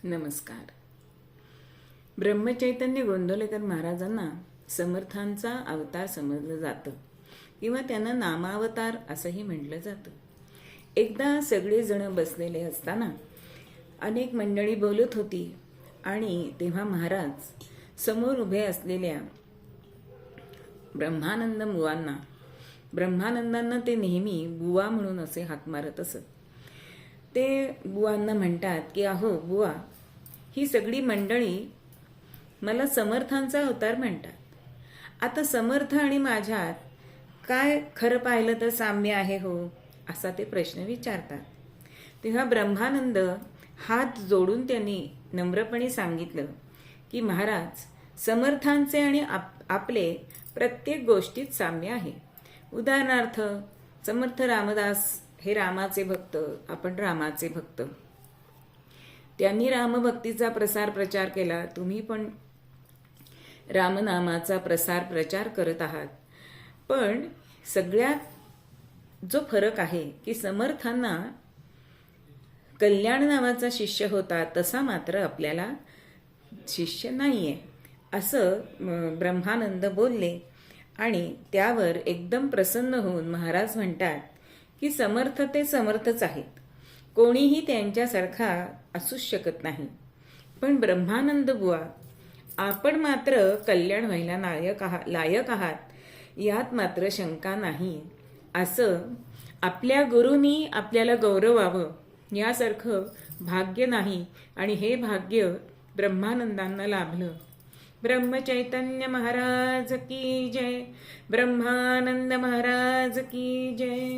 नमस्कार. ब्रह्मचैतन्य गोंदवलेकर महाराजांना समर्थांचा अवतार समजलं जातं किंवा त्यांना नामावतार असंही म्हटलं जातं. एकदा सगळेजण बसलेले असताना अनेक मंडळी बोलत होती आणि तेव्हा महाराज समोर उभे असलेल्या ब्रह्मानंदांना ते नेहमी बुवा म्हणून असे हाक मारत असत. ते बुवांना म्हणतात की अहो बुवा, ही सगळी मंडळी मला समर्थांचा अवतार म्हणतात. आता समर्थ आणि माझ्यात काय खरं पाहिलं तर साम्य आहे हो, असा ते प्रश्न विचारतात. तेव्हा ब्रह्मानंद हात जोडून त्यांनी नम्रपणे सांगितलं की महाराज, समर्थांचे आणि आपले प्रत्येक गोष्टीत साम्य आहे. उदाहरणार्थ, समर्थ रामदास हे रामाचे भक्त, आपण रामाचे भक्त. त्यांनी रामभक्तीचा प्रसार प्रचार केला, तुम्ही पण रामनामाचा प्रसार प्रचार करत आहात. पण सगळ्यात जो फरक आहे की समर्थांना कल्याण नावाचा शिष्य होता, तसा मात्र आपल्याला शिष्य नाहीये, असं ब्रह्मानंद बोलले. आणि त्यावर एकदम प्रसन्न होऊन महाराज म्हणतात की समर्थ ते समर्थच आहेत, कोणीही त्यांच्यासारखा असूच शकत नाही. पण ब्रह्मानंद बुवा, आपण मात्र कल्याण व्हायला लायक आहात, यात मात्र शंका नाही. असं आपल्या गुरूंनी आपल्याला गौरवावं यासारखं भाग्य नाही, आणि हे भाग्य ब्रह्मानंदांना लाभलं. ब्रह्मचैतन्य महाराज की जय. ब्रह्मानंद महाराज की जय.